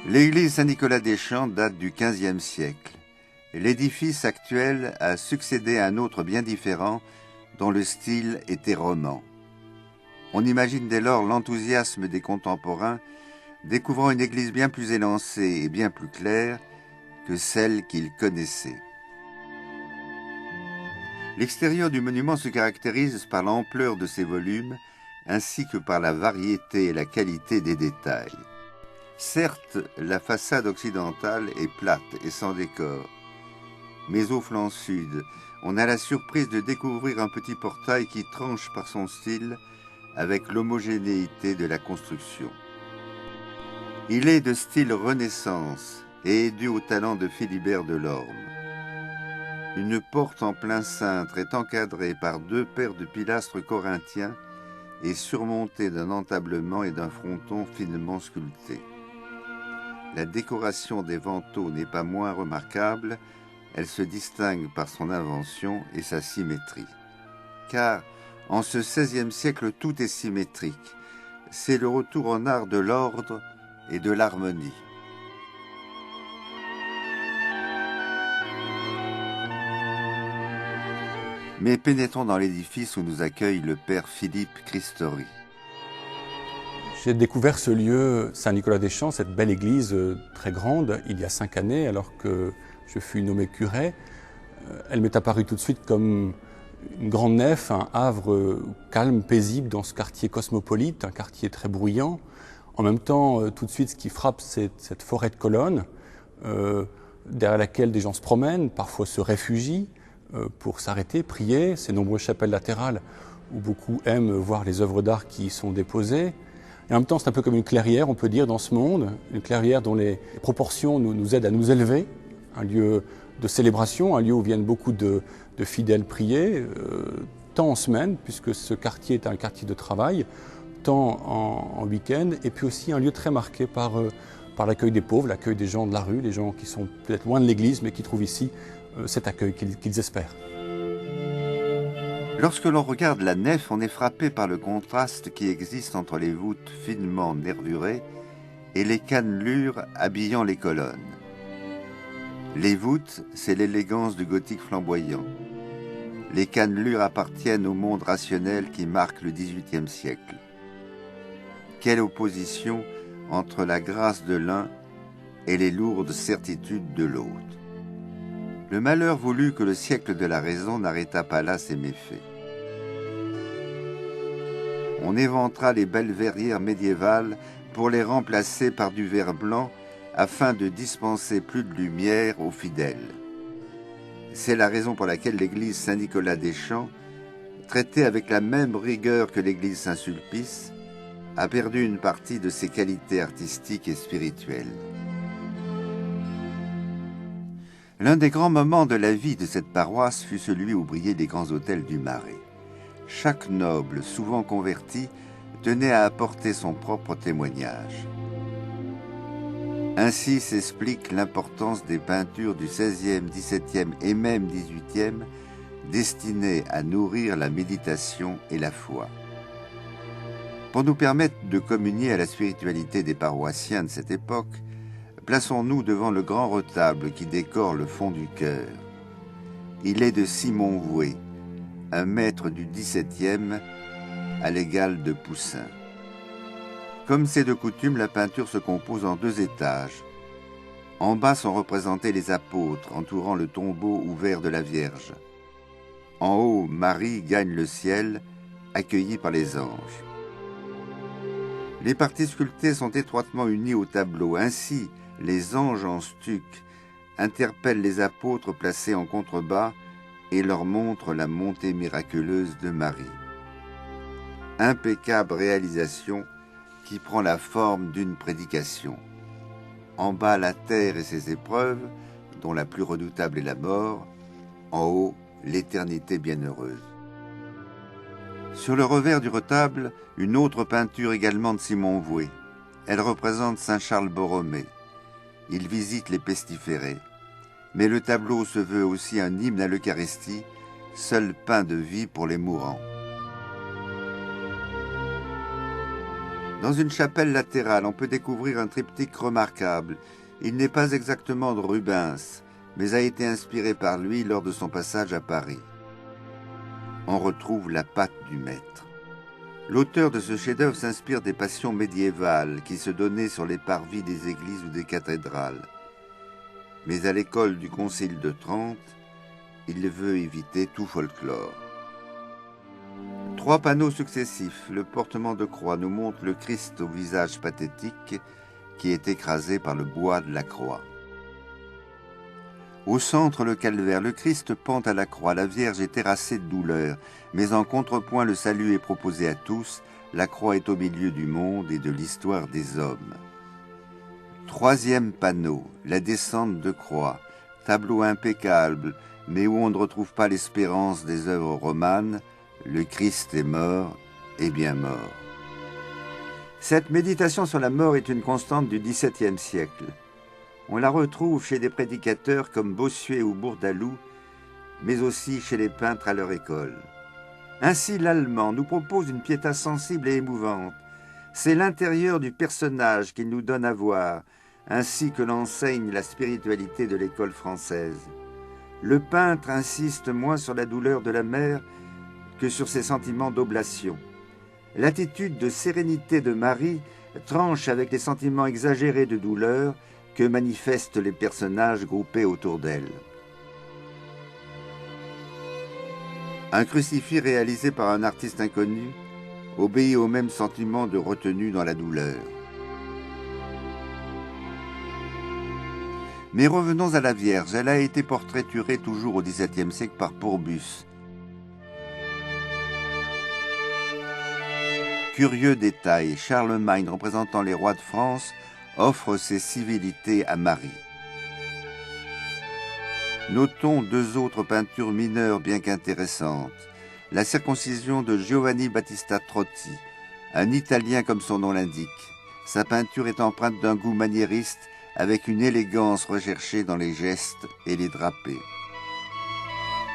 L'église Saint-Nicolas-des-Champs date du XVe siècle. L'édifice actuel a succédé à un autre bien différent, dont le style était roman. On imagine dès lors l'enthousiasme des contemporains, découvrant une église bien plus élancée et bien plus claire que celle qu'ils connaissaient. L'extérieur du monument se caractérise par l'ampleur de ses volumes, ainsi que par la variété et la qualité des détails. Certes, la façade occidentale est plate et sans décor, mais au flanc sud, on a la surprise de découvrir un petit portail qui tranche par son style avec l'homogénéité de la construction. Il est de style Renaissance et est dû au talent de Philibert Delorme. Une porte en plein cintre est encadrée par 2 paires de pilastres corinthiens et surmontée d'un entablement et d'un fronton finement sculpté. La décoration des vantaux n'est pas moins remarquable, elle se distingue par son invention et sa symétrie. Car, en ce XVIe siècle, tout est symétrique. C'est le retour en art de l'ordre et de l'harmonie. Mais pénétrons dans l'édifice où nous accueille le père Philippe Christori. J'ai découvert ce lieu, Saint-Nicolas-des-Champs, cette belle église très grande, il y a 5 années, alors que je fus nommé curé. Elle m'est apparue tout de suite comme une grande nef, un havre calme, paisible dans ce quartier cosmopolite, un quartier très bruyant. En même temps, tout de suite, ce qui frappe, c'est cette forêt de colonnes, derrière laquelle des gens se promènent, parfois se réfugient pour s'arrêter, prier. Ces nombreuses chapelles latérales où beaucoup aiment voir les œuvres d'art qui y sont déposées. Et en même temps, c'est un peu comme une clairière, on peut dire, dans ce monde, une clairière dont les proportions nous aident à nous élever, un lieu de célébration, un lieu où viennent beaucoup de fidèles prier, tant en semaine, puisque ce quartier est un quartier de travail, tant en week-end, et puis aussi un lieu très marqué par l'accueil des pauvres, l'accueil des gens de la rue, les gens qui sont peut-être loin de l'église, mais qui trouvent ici cet accueil qu'ils espèrent. Lorsque l'on regarde la nef, on est frappé par le contraste qui existe entre les voûtes finement nervurées et les cannelures habillant les colonnes. Les voûtes, c'est l'élégance du gothique flamboyant. Les cannelures appartiennent au monde rationnel qui marque le XVIIIe siècle. Quelle opposition entre la grâce de l'un et les lourdes certitudes de l'autre. Le malheur voulut que le siècle de la raison n'arrêta pas là ses méfaits. On éventra les belles verrières médiévales pour les remplacer par du verre blanc afin de dispenser plus de lumière aux fidèles. C'est la raison pour laquelle l'église Saint-Nicolas-des-Champs, traitée avec la même rigueur que l'église Saint-Sulpice, a perdu une partie de ses qualités artistiques et spirituelles. L'un des grands moments de la vie de cette paroisse fut celui où brillaient les grands autels du Marais. Chaque noble, souvent converti, tenait à apporter son propre témoignage. Ainsi s'explique l'importance des peintures du XVIe, XVIIe et même XVIIIe, destinées à nourrir la méditation et la foi. Pour nous permettre de communier à la spiritualité des paroissiens de cette époque, plaçons-nous devant le grand retable qui décore le fond du chœur. Il est de Simon Vouet, un maître du XVIIe à l'égal de Poussin. Comme c'est de coutume, la peinture se compose en 2 étages. En bas sont représentés les apôtres entourant le tombeau ouvert de la Vierge. En haut, Marie gagne le ciel, accueillie par les anges. Les parties sculptées sont étroitement unies au tableau. Ainsi, les anges en stuc interpellent les apôtres placés en contrebas et leur montrent la montée miraculeuse de Marie. Impeccable réalisation qui prend la forme d'une prédication. En bas, la terre et ses épreuves, dont la plus redoutable est la mort. En haut, l'éternité bienheureuse. Sur le revers du retable, une autre peinture également de Simon Vouet. Elle représente saint Charles Borromée. Il visite les pestiférés. Mais le tableau se veut aussi un hymne à l'Eucharistie, seul pain de vie pour les mourants. Dans une chapelle latérale, on peut découvrir un triptyque remarquable. Il n'est pas exactement de Rubens, mais a été inspiré par lui lors de son passage à Paris. On retrouve la patte du maître. L'auteur de ce chef-d'œuvre s'inspire des passions médiévales qui se donnaient sur les parvis des églises ou des cathédrales. Mais à l'école du Concile de Trente, il veut éviter tout folklore. 3 panneaux successifs, le portement de croix nous montre le Christ au visage pathétique qui est écrasé par le bois de la croix. Au centre, le calvaire, le Christ pend à la croix, la Vierge est terrassée de douleur, mais en contrepoint, le salut est proposé à tous, la croix est au milieu du monde et de l'histoire des hommes. 3e panneau, la descente de croix, tableau impeccable, mais où on ne retrouve pas l'espérance des œuvres romanes, le Christ est mort, et bien mort. Cette méditation sur la mort est une constante du XVIIe siècle. On la retrouve chez des prédicateurs comme Bossuet ou Bourdaloue, mais aussi chez les peintres à leur école. Ainsi, l'Allemand nous propose une piéta sensible et émouvante. C'est l'intérieur du personnage qu'il nous donne à voir, ainsi que l'enseigne la spiritualité de l'école française. Le peintre insiste moins sur la douleur de la mère que sur ses sentiments d'oblation. L'attitude de sérénité de Marie tranche avec les sentiments exagérés de douleur que manifestent les personnages groupés autour d'elle. Un crucifix réalisé par un artiste inconnu obéit au même sentiment de retenue dans la douleur. Mais revenons à la Vierge, elle a été portraiturée toujours au XVIIe siècle par Pourbus. Curieux détail, Charlemagne, représentant les rois de France, offre ses civilités à Marie. Notons 2 autres peintures mineures bien qu'intéressantes. La circoncision de Giovanni Battista Trotti, un Italien comme son nom l'indique. Sa peinture est empreinte d'un goût maniériste avec une élégance recherchée dans les gestes et les drapés.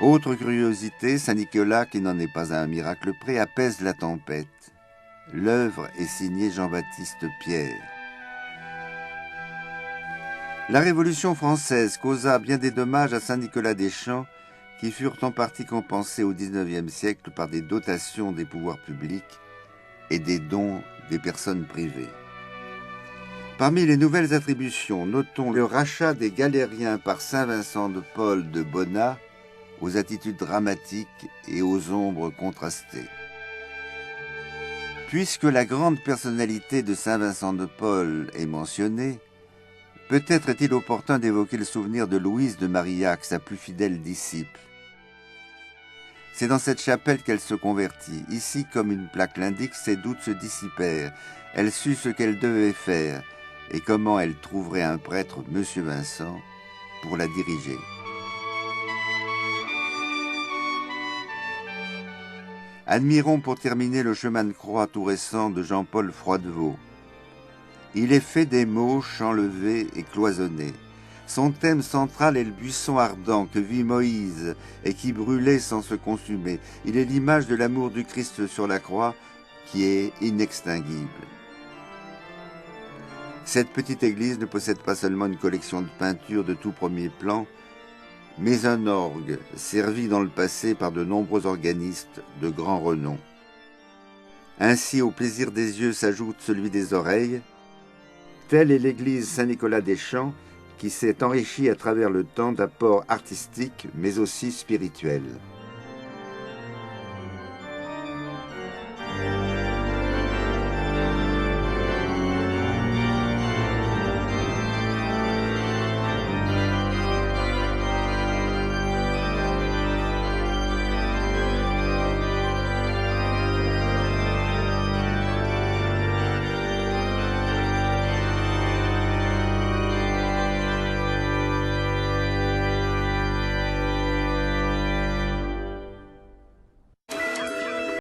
Autre curiosité, Saint-Nicolas, qui n'en est pas à un miracle près, apaise la tempête. L'œuvre est signée Jean-Baptiste Pierre. La Révolution française causa bien des dommages à Saint-Nicolas-des-Champs qui furent en partie compensés au XIXe siècle par des dotations des pouvoirs publics et des dons des personnes privées. Parmi les nouvelles attributions, notons le rachat des galériens par Saint Vincent de Paul de Bonnat aux attitudes dramatiques et aux ombres contrastées. Puisque la grande personnalité de Saint Vincent de Paul est mentionnée, peut-être est-il opportun d'évoquer le souvenir de Louise de Marillac, sa plus fidèle disciple. C'est dans cette chapelle qu'elle se convertit. Ici, comme une plaque l'indique, ses doutes se dissipèrent. Elle sut ce qu'elle devait faire et comment elle trouverait un prêtre, Monsieur Vincent, pour la diriger. Admirons pour terminer le chemin de croix tout récent de Jean-Paul Froidevaux. Il est fait des mots, champs levés et cloisonnés. Son thème central est le buisson ardent que vit Moïse et qui brûlait sans se consumer. Il est l'image de l'amour du Christ sur la croix qui est inextinguible. Cette petite église ne possède pas seulement une collection de peintures de tout premier plan, mais un orgue servi dans le passé par de nombreux organistes de grand renom. Ainsi, au plaisir des yeux s'ajoute celui des oreilles. Telle est l'église Saint-Nicolas-des-Champs qui s'est enrichie à travers le temps d'apports artistiques mais aussi spirituels.